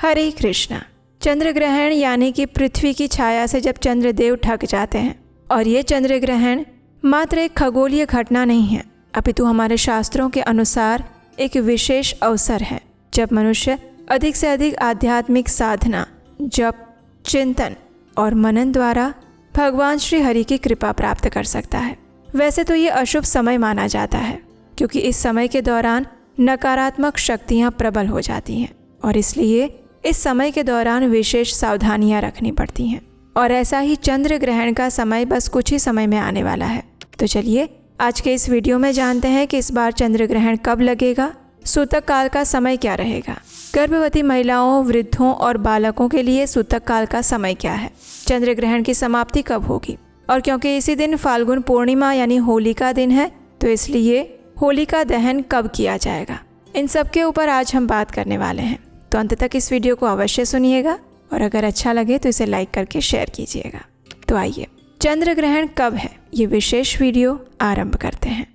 हरे कृष्णा। चंद्र ग्रहण यानी कि पृथ्वी की छाया से जब चंद्रदेव ढक जाते हैं, और ये चंद्र ग्रहण मात्र एक खगोलीय घटना नहीं है, अपितु हमारे शास्त्रों के अनुसार एक विशेष अवसर है जब मनुष्य अधिक से अधिक आध्यात्मिक साधना, जप, चिंतन और मनन द्वारा भगवान श्री हरि की कृपा प्राप्त कर सकता है। वैसे तो ये अशुभ समय माना जाता है, क्योंकि इस समय के दौरान नकारात्मक शक्तियाँ प्रबल हो जाती हैं और इसलिए इस समय के दौरान विशेष सावधानियाँ रखनी पड़ती हैं। और ऐसा ही चंद्र ग्रहण का समय बस कुछ ही समय में आने वाला है। तो चलिए आज के इस वीडियो में जानते हैं कि इस बार चंद्र ग्रहण कब लगेगा, सूतक काल का समय क्या रहेगा, गर्भवती महिलाओं, वृद्धों और बालकों के लिए सूतक काल का समय क्या है, चंद्र ग्रहण की समाप्ति कब होगी, और क्योंकि इसी दिन फाल्गुन पूर्णिमा यानी होली का दिन है, तो इसलिए होलिका दहन कब किया जाएगा, इन सब के ऊपर आज हम बात करने वाले हैं। तो अंत तक इस वीडियो को अवश्य सुनिएगा और अगर अच्छा लगे तो इसे लाइक करके शेयर कीजिएगा। तो आइए चंद्र ग्रहण कब है, ये विशेष वीडियो आरंभ करते हैं।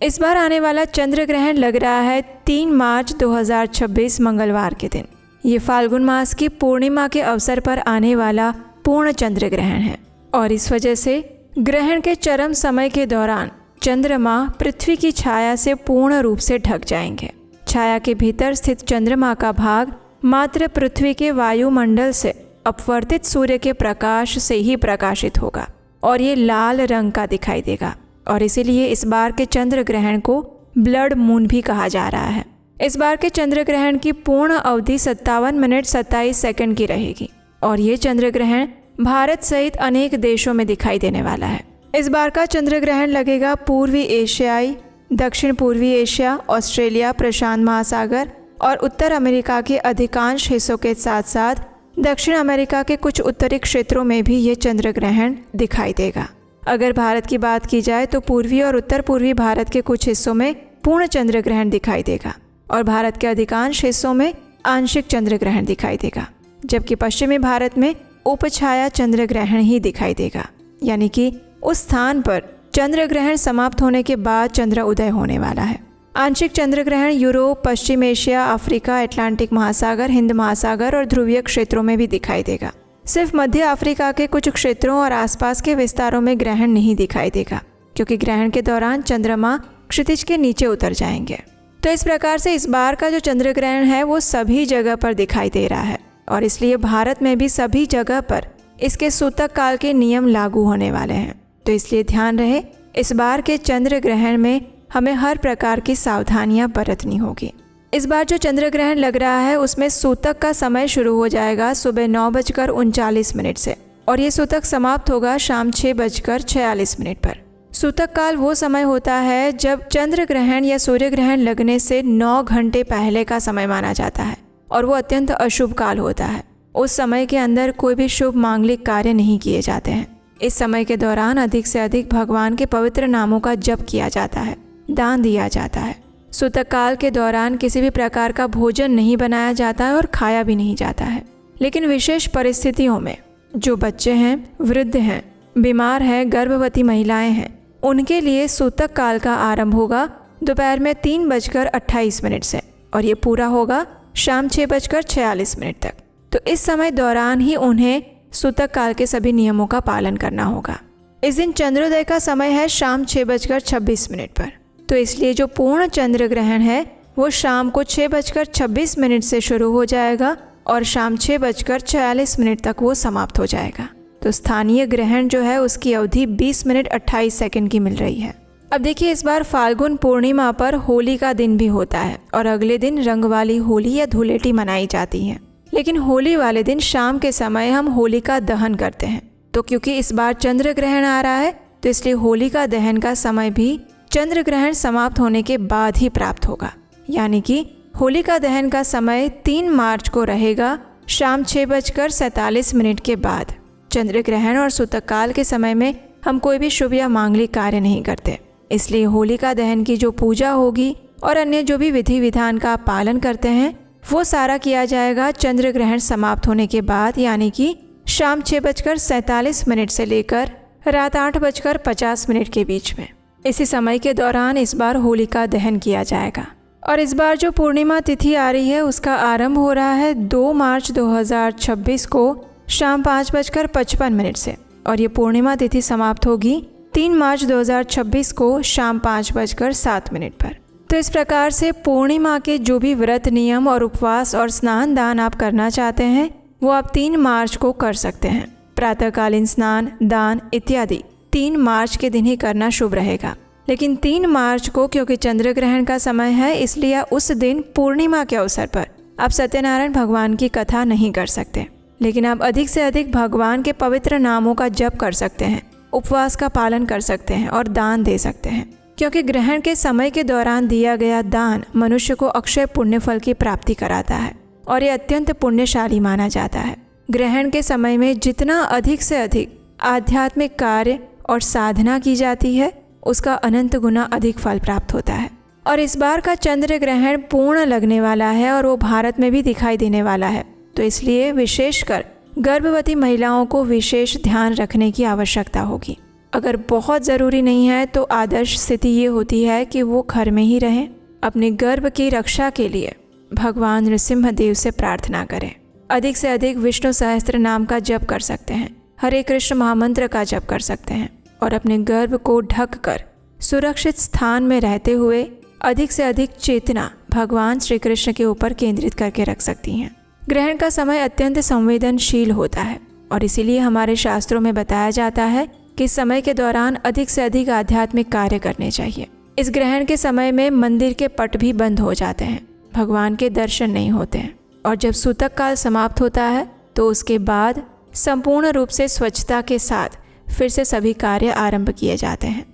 इस बार आने वाला चंद्र ग्रहण लग रहा है 3 मार्च 2026 मंगलवार के दिन। ये फाल्गुन मास की पूर्णिमा के अवसर पर आने वाला पूर्ण चंद्र ग्रहण है और इस वजह से ग्रहण के चरम समय के दौरान चंद्रमा पृथ्वी की छाया से पूर्ण रूप से ढक जाएंगे। छाया के भीतर स्थित चंद्रमा का भाग मात्र पृथ्वी के वायुमंडल से अपवर्तित सूर्य के प्रकाश से ही प्रकाशित होगा और ये लाल रंग का दिखाई देगा और इसीलिए इस बार के चंद्र ग्रहण को ब्लड मून भी कहा जा रहा है। इस बार के चंद्र ग्रहण की पूर्ण अवधि 57 मिनट 27 सेकंड की रहेगी और ये चंद्र ग्रहण भारत सहित अनेक देशों में दिखाई देने वाला है। इस बार का चंद्र ग्रहण लगेगा पूर्वी एशियाई, दक्षिण पूर्वी एशिया, ऑस्ट्रेलिया, प्रशांत महासागर और उत्तर अमेरिका के अधिकांश हिस्सों के साथ साथ दक्षिण अमेरिका के कुछ उत्तरी क्षेत्रों में भी ये चंद्र ग्रहण दिखाई देगा। अगर भारत की बात की जाए तो पूर्वी और उत्तर पूर्वी भारत के कुछ हिस्सों में पूर्ण चंद्र ग्रहण दिखाई देगा और भारत के अधिकांश हिस्सों में आंशिक चंद्र ग्रहण दिखाई देगा, जबकि पश्चिमी भारत में उपछाया चंद्र ग्रहण ही दिखाई देगा, यानी कि उस स्थान पर चंद्र ग्रहण समाप्त होने के बाद चंद्र उदय होने वाला है। आंशिक चंद्र ग्रहण यूरोप, पश्चिम एशिया, अफ्रीका, अटलांटिक महासागर, हिंद महासागर और ध्रुवीय क्षेत्रों में भी दिखाई देगा। सिर्फ मध्य अफ्रीका के कुछ क्षेत्रों और आसपास के विस्तारों में ग्रहण नहीं दिखाई देगा, क्योंकि ग्रहण के दौरान चंद्रमा क्षितिज के नीचे उतर जाएंगे। तो इस प्रकार से इस बार का जो चंद्र ग्रहण है वो सभी जगह पर दिखाई दे रहा है और इसलिए भारत में भी सभी जगह पर इसके सूतक काल के नियम लागू होने वाले हैं। तो इसलिए ध्यान रहे, इस बार के चंद्र ग्रहण में हमें हर प्रकार की सावधानियां बरतनी होगी। इस बार जो चंद्र ग्रहण लग रहा है उसमें सूतक का समय शुरू हो जाएगा सुबह 9:39 से और ये सूतक समाप्त होगा शाम 6:46 पर। सूतक काल वो समय होता है जब चंद्र ग्रहण या सूर्य ग्रहण लगने से 9 घंटे पहले का समय माना जाता है और वो अत्यंत अशुभ काल होता है। उस समय के अंदर कोई भी शुभ मांगलिक कार्य नहीं किए जाते हैं। इस समय के दौरान अधिक से अधिक भगवान के पवित्र नामों का जप किया जाता है, दान दिया जाता है। सूतक काल के दौरान किसी भी प्रकार का भोजन नहीं बनाया जाता है और खाया भी नहीं जाता है। लेकिन विशेष परिस्थितियों में जो बच्चे हैं, वृद्ध हैं, बीमार हैं, गर्भवती महिलाएं हैं, उनके लिए सूतक काल का आरंभ होगा दोपहर में 3:28 से और ये पूरा होगा शाम 6:46 तक। तो इस समय दौरान ही उन्हें सूतक काल के सभी नियमों का पालन करना होगा। इस दिन चंद्रोदय का समय है शाम 6:26 पर, तो इसलिए जो पूर्ण चंद्र ग्रहण है वो शाम को 6:26 से शुरू हो जाएगा और शाम 6:46 तक वो समाप्त हो जाएगा। तो स्थानीय ग्रहण जो है उसकी अवधि 20 मिनट 28 सेकंड की मिल रही है। अब देखिए, इस बार फाल्गुन पूर्णिमा पर होली का दिन भी होता है और अगले दिन रंग वाली होली या धुलेटी मनाई जाती है। लेकिन होली वाले दिन शाम के समय हम होलिका दहन करते हैं। तो क्योंकि इस बार चंद्र ग्रहण आ रहा है तो इसलिए होलिका दहन का समय भी चंद्र ग्रहण समाप्त होने के बाद ही प्राप्त होगा, यानी कि होलिका दहन का समय 3 मार्च को रहेगा शाम 6:47 के बाद। चंद्र ग्रहण और सूतक काल के समय में हम कोई भी शुभ या मांगलिक कार्य नहीं करते, इसलिए होलिका दहन की जो पूजा होगी और अन्य जो भी विधि विधान का पालन करते हैं वो सारा किया जाएगा चंद्र ग्रहण समाप्त होने के बाद, यानी कि शाम 6:47 से लेकर रात 8:50 के बीच में। इसी समय के दौरान इस बार होलिका दहन किया जाएगा और इस बार जो पूर्णिमा तिथि आ रही है उसका आरंभ हो रहा है 2 मार्च 2026 को शाम 5:55 से और ये पूर्णिमा तिथि समाप्त होगी 3 मार्च 2026 को शाम 5:07 पर। तो इस प्रकार से पूर्णिमा के जो भी व्रत नियम और उपवास और स्नान दान आप करना चाहते हैं वो आप 3 मार्च को कर सकते हैं। प्रातःकालीन स्नान दान इत्यादि 3 मार्च के दिन ही करना शुभ रहेगा। लेकिन 3 मार्च को क्योंकि चंद्र ग्रहण का समय है इसलिए उस दिन पूर्णिमा के अवसर पर आप सत्यनारायण भगवान की कथा नहीं कर सकते। लेकिन आप अधिक से अधिक भगवान के पवित्र नामों का जप कर सकते हैं, उपवास का पालन कर सकते हैं और दान दे सकते हैं। क्योंकि ग्रहण के समय के दौरान दिया गया दान मनुष्य को अक्षय पुण्य फल की प्राप्ति कराता है और ये अत्यंत पुण्यशाली माना जाता है। ग्रहण के समय में जितना अधिक से अधिक आध्यात्मिक कार्य और साधना की जाती है उसका अनंत गुना अधिक फल प्राप्त होता है। और इस बार का चंद्र ग्रहण पूर्ण लगने वाला है और वो भारत में भी दिखाई देने वाला है। तो इसलिए विशेषकर गर्भवती महिलाओं को विशेष ध्यान रखने की आवश्यकता होगी। अगर बहुत ज़रूरी नहीं है तो आदर्श स्थिति ये होती है कि वो घर में ही रहें, अपने गर्भ की रक्षा के लिए भगवान नृसिंह देव से प्रार्थना करें, अधिक से अधिक विष्णु सहस्त्र नाम का जप कर सकते हैं, हरे कृष्ण महामंत्र का जप कर सकते हैं और अपने गर्भ को ढक कर सुरक्षित स्थान में रहते हुए अधिक से अधिक चेतना भगवान श्री कृष्ण के ऊपर केंद्रित करके रख सकती हैं। ग्रहण का समय अत्यंत संवेदनशील होता है और इसीलिए हमारे शास्त्रों में बताया जाता है कि समय के दौरान अधिक से अधिक आध्यात्मिक कार्य करने चाहिए। इस ग्रहण के समय में मंदिर के पट भी बंद हो जाते हैं, भगवान के दर्शन नहीं होते हैं और जब सूतक काल समाप्त होता है तो उसके बाद संपूर्ण रूप से स्वच्छता के साथ फिर से सभी कार्य आरंभ किए जाते हैं।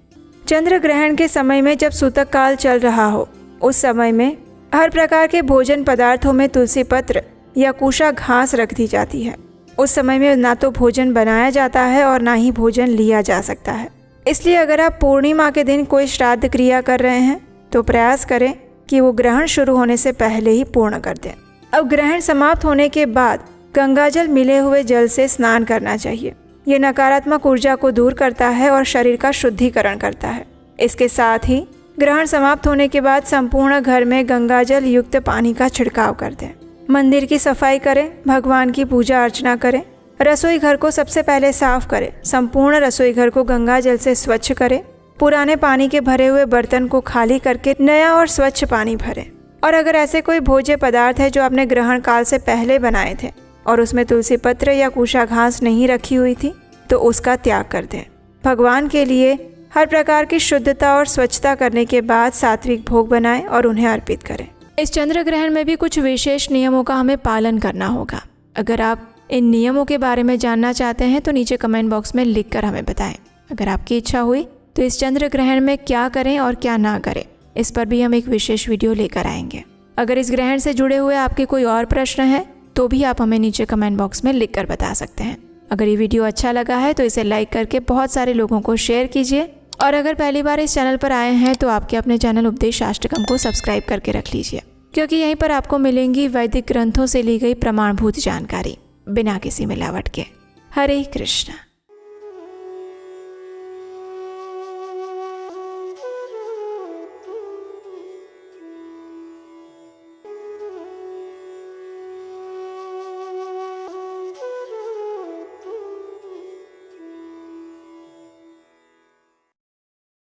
चंद्र ग्रहण के समय में जब सूतक काल चल रहा हो उस समय में हर प्रकार के भोजन पदार्थों में तुलसी पत्र या कुशा घास रख दी जाती है। उस समय में ना तो भोजन बनाया जाता है और ना ही भोजन लिया जा सकता है। इसलिए अगर आप पूर्णिमा के दिन कोई श्राद्ध क्रिया कर रहे हैं तो प्रयास करें कि वो ग्रहण शुरू होने से पहले ही पूर्ण कर दें। अब ग्रहण समाप्त होने के बाद गंगाजल मिले हुए जल से स्नान करना चाहिए। ये नकारात्मक ऊर्जा को दूर करता है और शरीर का शुद्धिकरण करता है। इसके साथ ही ग्रहण समाप्त होने के बाद संपूर्ण घर में गंगाजल युक्त पानी का छिड़काव कर दें। मंदिर की सफाई करें, भगवान की पूजा अर्चना करें, रसोई घर को सबसे पहले साफ करें, संपूर्ण रसोई घर को गंगाजल से स्वच्छ करें, पुराने पानी के भरे हुए बर्तन को खाली करके नया और स्वच्छ पानी भरें। और अगर ऐसे कोई भोज्य पदार्थ है जो आपने ग्रहण काल से पहले बनाए थे और उसमें तुलसी पत्र या कुशा घास नहीं रखी हुई थी तो उसका त्याग कर दें। भगवान के लिए हर प्रकार की शुद्धता और स्वच्छता करने के बाद सात्विक भोग बनाएं और उन्हें अर्पित करें। इस चंद्र ग्रहण में भी कुछ विशेष नियमों का हमें पालन करना होगा। अगर आप इन नियमों के बारे में जानना चाहते हैं तो नीचे कमेंट बॉक्स में लिख कर हमें बताएं। अगर आपकी इच्छा हुई तो इस चंद्र ग्रहण में क्या करें और क्या ना करें इस पर भी हम एक विशेष वीडियो लेकर आएंगे। अगर इस ग्रहण से जुड़े हुए आपके कोई और प्रश्न है तो भी आप हमें नीचे कमेंट बॉक्स में लिख कर बता सकते हैं। अगर ये वीडियो अच्छा लगा है तो इसे लाइक करके बहुत सारे लोगों को शेयर कीजिए और अगर पहली बार इस चैनल पर आए हैं तो आपके अपने चैनल उपदेशाष्टकम को सब्सक्राइब करके रख लीजिए, क्योंकि यहीं पर आपको मिलेंगी वैदिक ग्रंथों से ली गई प्रमाणभूत जानकारी बिना किसी मिलावट के। हरे कृष्ण।